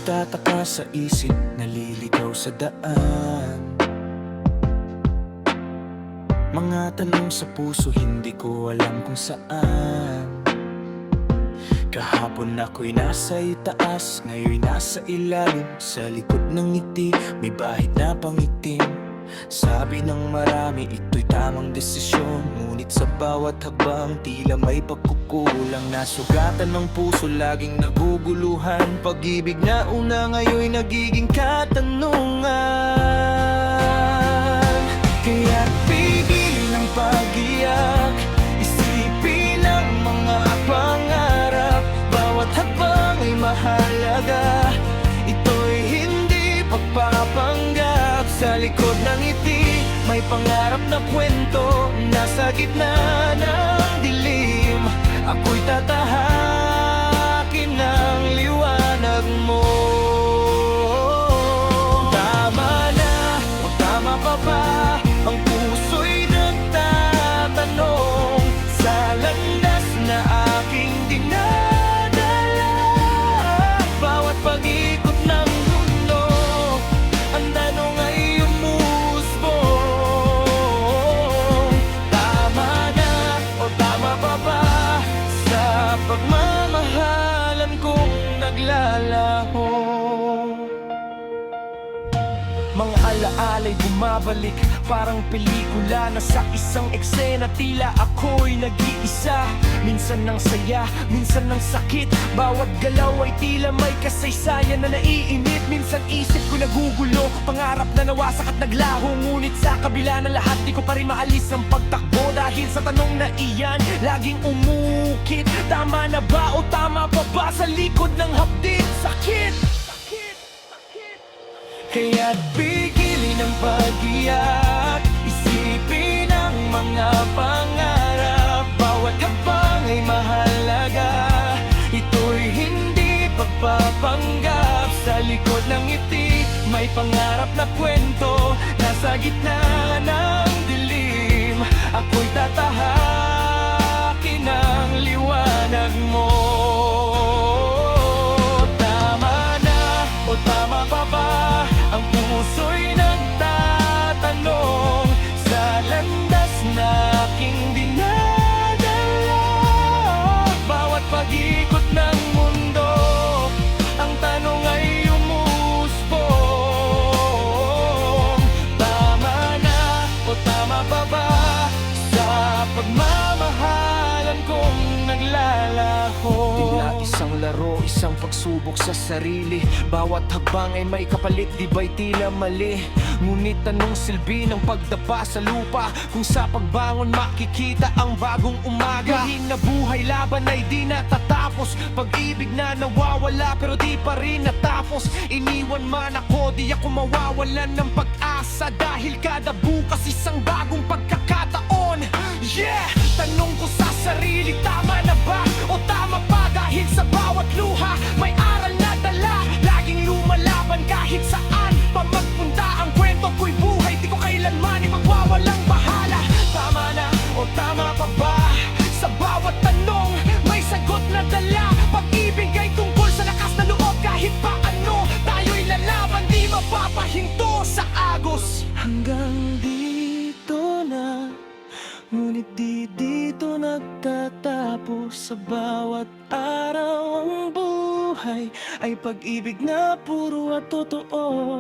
Nagtataka sa isip, naliligaw sa daan. Mga tanong sa puso, hindi ko alam kung saan. Kahapon ako'y nasa itaas, ngayon'y nasa ilalim. Sa likod ng ngiti, may bahid na pangitim. Sabi ng marami, ito'y tamang desisyon. Ngunit sa bawat habang, tila may pagkukulang. Nasugatan ng puso, laging naguguluhan. Pag-ibig na una, ngayon'y nagiging katanungan. Kaya't pigilin ang pag-iyak, isipin ang mga pangarap. Bawat habang ay mahalaga, ito'y hindi pagpapanggap. Sa likod ng ngiti, may pangarap na kwento. Nasa gitna ng dilim, ako'y tatahakin ng liwanag mo. Tama na o tama pa ba? Ang puso'y nagtatanong sa landas na aking dinadala. Bawat pag-ikot ng mundo, ang tanong ay umusbong. Tama na o tama pa ba sa pagmamahalan kong naglalaho? Mga alaala'y bumabalik, parang pelikula na sa isang eksena. Tila ako'y nag-iisa, minsan ng saya, minsan ng sakit. Bawat galaw ay tila may kasaysayan na naiinit. Minsan isip ko nagugulo, pangarap na nawasak at naglaho. Ngunit sa kabila ng lahat, di ko pa rin maalis ang pagtakbo. Dahil sa tanong na iyan, laging umukit. Tama na ba o tama pa ba sa likod ng hapdin? Sakit! Kaya't pigilin ang pag-iyak, isipin ang mga pangarap. Bawat habang ay mahalaga, ito'y hindi pagpapanggap. Sa likod ng ngiti, may pangarap na kwento. Nasa gitna ng dilim, ako'y tatahakin ng liwanag mo. Tama na o tama pa ba? Ang puso'y nagtatanong sa landas na aking dinadala. Bawat pag-ikot ng mundo, ang tanong ay umusbong. Tama na o tama pa ba sa pagmamahalan kong naglalaho? Tila isang laro, isang pagsubok sa sarili. Bawat habang ay may kapalit, di ba'y tila mali? Ngunit anong silbi ng pagdapa sa lupa kung sa pagbangon makikita ang bagong umaga? Galing na buhay, laban ay di natatapos. Pag-ibig na nawawala pero di pa rin natapos. Iniwan man ako, di ako mawawalan ng pag-asa. Dahil kada bukas isang bagong pagkakataon. Yeah! Tanong ko sa sarili, tama na ba o tama pa? Dahil sa bawat luha, may aral na dala. Laging lumalaban kahit saan pa magpunta. Ang kwento ko'y buhay, di ko kailanman ipagwawalang bahala. Tama na o tama pa ba? Sa bawat tanong, may sagot na dala. Pag-ibig ay tungkol sa lakas na loob. Kahit paano, tayo'y lalaban, di mapapahinto sa agos. Hanggang dito na, ngunit di dito nagtatapos. Sa bawat araw ang buhay ay pag-ibig na puro at totoo.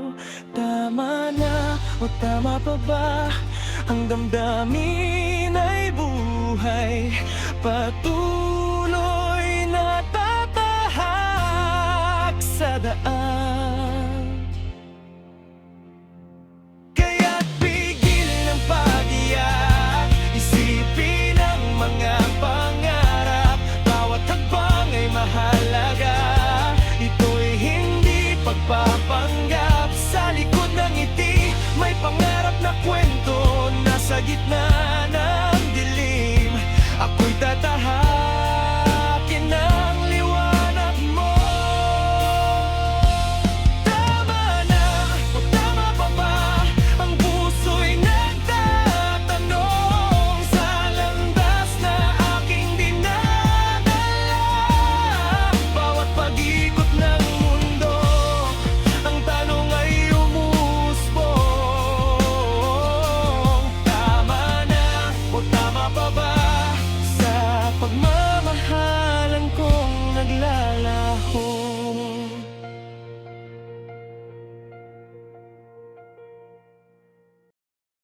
Tama na o tama pa ba? Ang damdamin ay buhay, patuloy na tatahak sa daan.